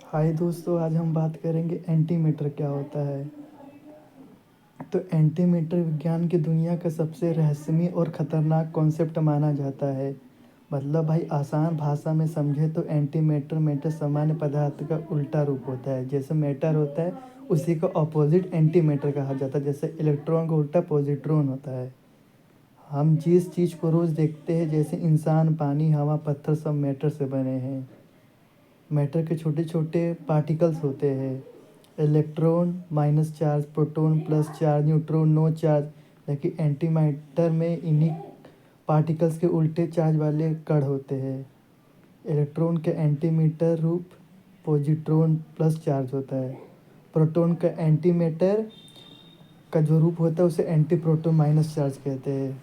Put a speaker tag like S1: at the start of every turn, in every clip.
S1: हाय दोस्तों, आज हम बात करेंगे एंटीमैटर क्या होता है। तो एंटीमैटर विज्ञान की दुनिया का सबसे रहस्यमय और ख़तरनाक कॉन्सेप्ट माना जाता है। मतलब भाई आसान भाषा में समझे तो एंटीमैटर मैटर सामान्य पदार्थ का उल्टा रूप होता है। जैसे मैटर होता है उसी का ऑपोजिट एंटीमैटर कहा जाता है। जैसे इलेक्ट्रॉन का उल्टा पॉजिट्रॉन होता है। हम जिस चीज़ को रोज़ देखते हैं जैसे इंसान, पानी, हवा, पत्थर सब मैटर से बने हैं। मैटर के छोटे छोटे पार्टिकल्स होते हैं। Electron minus charge, proton plus charge, neutron no charge. लेकिन एंटीमैटर में इन्हीं पार्टिकल्स के उल्टे चार्ज वाले कण होते हैं। इलेक्ट्रॉन का एंटीमैटर रूप पॉजिट्रॉन प्लस चार्ज होता है। प्रोटॉन का एंटीमैटर का जो रूप होता है उसे एंटी प्रोटॉन माइनस चार्ज कहते हैं।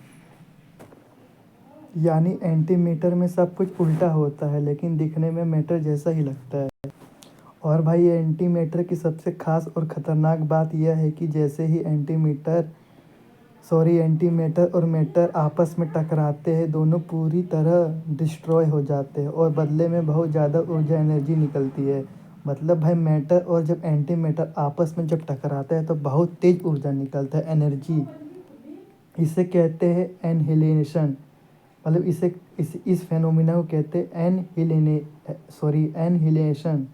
S1: यानी एंटीमैटर में सब कुछ उल्टा होता है लेकिन दिखने में मैटर जैसा ही लगता है। और भाई ये एंटीमैटर की सबसे खास और ख़तरनाक बात यह है कि जैसे ही एंटीमैटर और मैटर आपस में टकराते हैं दोनों पूरी तरह डिस्ट्रॉय हो जाते हैं और बदले में बहुत ज़्यादा ऊर्जा एनर्जी निकलती है। मतलब भाई मैटर और जब एंटीमैटर आपस में जब टकराता है तो बहुत तेज़ ऊर्जा निकलता है, एनर्जी। इसे कहते हैं एनहिलेशन। मतलब इस फेनोमिना को कहते हैं एनहिलेशन।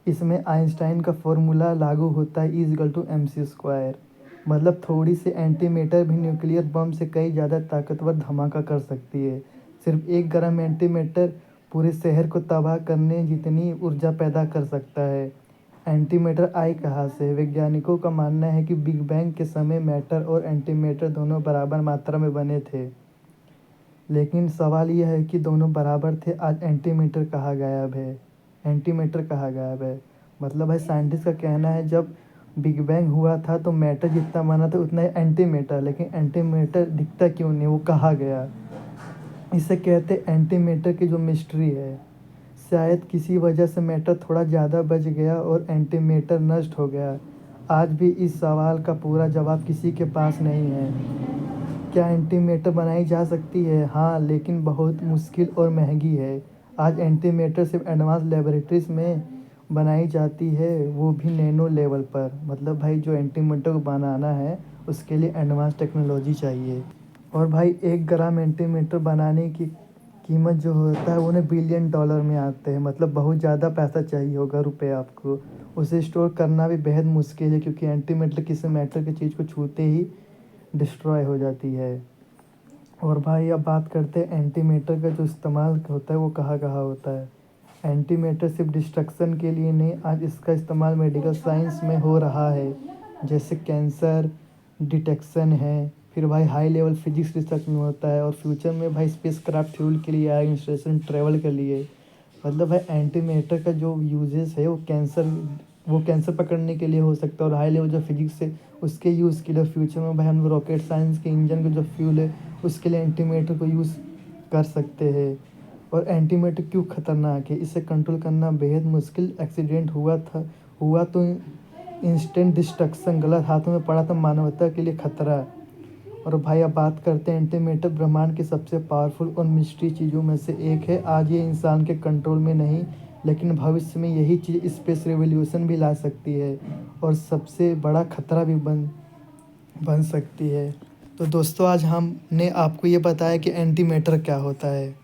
S1: इसमें आइंस्टाइन का फॉर्मूला लागू होता है, E=mc²। मतलब थोड़ी सी एंटीमैटर भी न्यूक्लियर बम से कई ज़्यादा ताकतवर धमाका कर सकती है। सिर्फ 1 ग्राम एंटीमैटर पूरे शहर को तबाह करने जितनी ऊर्जा पैदा कर सकता है। एंटीमैटर आई कहाँ से? वैज्ञानिकों का मानना है कि बिग बैंग के समय मैटर और एंटीमैटर दोनों बराबर मात्रा में बने थे। लेकिन सवाल यह है कि दोनों बराबर थे, आज एंटीमैटर कहाँ गायब है। मतलब भाई साइंटिस्ट का कहना है जब बिग बैंग हुआ था तो मैटर जितना बना था उतना ही एंटीमैटर, लेकिन एंटीमैटर दिखता क्यों नहीं, वो कहाँ गया। इसे कहते एंटीमैटर की जो मिस्ट्री है। शायद किसी वजह से मैटर थोड़ा ज़्यादा बच गया और एंटीमैटर नष्ट हो गया। आज भी इस सवाल का पूरा जवाब किसी के पास नहीं है। क्या एंटीमैटर बनाई जा सकती है? हाँ, लेकिन बहुत मुश्किल और महंगी है। आज एंटीमैटर सिर्फ एडवांस लेबोरेटरीज में बनाई जाती है, वो भी नैनो लेवल पर। मतलब भाई जो एंटीमैटर को बनाना है उसके लिए एडवांस टेक्नोलॉजी चाहिए। और भाई 1 ग्राम एंटीमैटर बनाने की कीमत जो होता है वो $1 बिलियन में आते हैं। मतलब बहुत ज़्यादा पैसा चाहिए होगा, रुपए आपको। उसे स्टोर करना भी बेहद मुश्किल है क्योंकि एंटीमैटर किसी मैटर की चीज़ को छूते ही डिस्ट्रॉय हो जाती है। और भाई अब बात करते हैं एंटीमैटर का जो इस्तेमाल होता है वो कहाँ कहाँ होता है। एंटीमैटर सिर्फ डिस्ट्रक्शन के लिए नहीं, आज इसका इस्तेमाल मेडिकल साइंस में हो रहा है। जैसे कैंसर डिटेक्शन है, फिर भाई हाई लेवल फिजिक्स रिसर्च में होता है, और फ्यूचर में भाई स्पेसक्राफ्ट फ्यूल के लिए आएगा, इंस्टेलेशन ट्रैवल के लिए। मतलब भाई एंटीमैटर का जो यूजेस है वो कैंसर पकड़ने के लिए हो सकता है, और हाई लेवल जो फिजिक्स है उसके यूज़ के लिए। फ्यूचर में भाई हम रॉकेट साइंस के इंजन का जो फ्यूल है उसके लिए एंटीमैटर को यूज़ कर सकते हैं। और एंटीमैटर क्यों खतरनाक है? इसे कंट्रोल करना बेहद मुश्किल। एक्सीडेंट हुआ तो इंस्टेंट डिस्ट्रक्शन, गलत हाथों में पड़ा तो मानवता के लिए खतरा। और भाई अब बात करते हैं एंटीमैटर ब्रह्मांड की सबसे पावरफुल और मिस्ट्री चीज़ों में से एक है। आज ये इंसान के कंट्रोल में नहीं, लेकिन भविष्य में यही चीज़ स्पेस रेवोल्यूशन भी ला सकती है और सबसे बड़ा खतरा भी बन सकती है। तो दोस्तों आज हमने आपको ये बताया कि एंटीमैटर क्या होता है।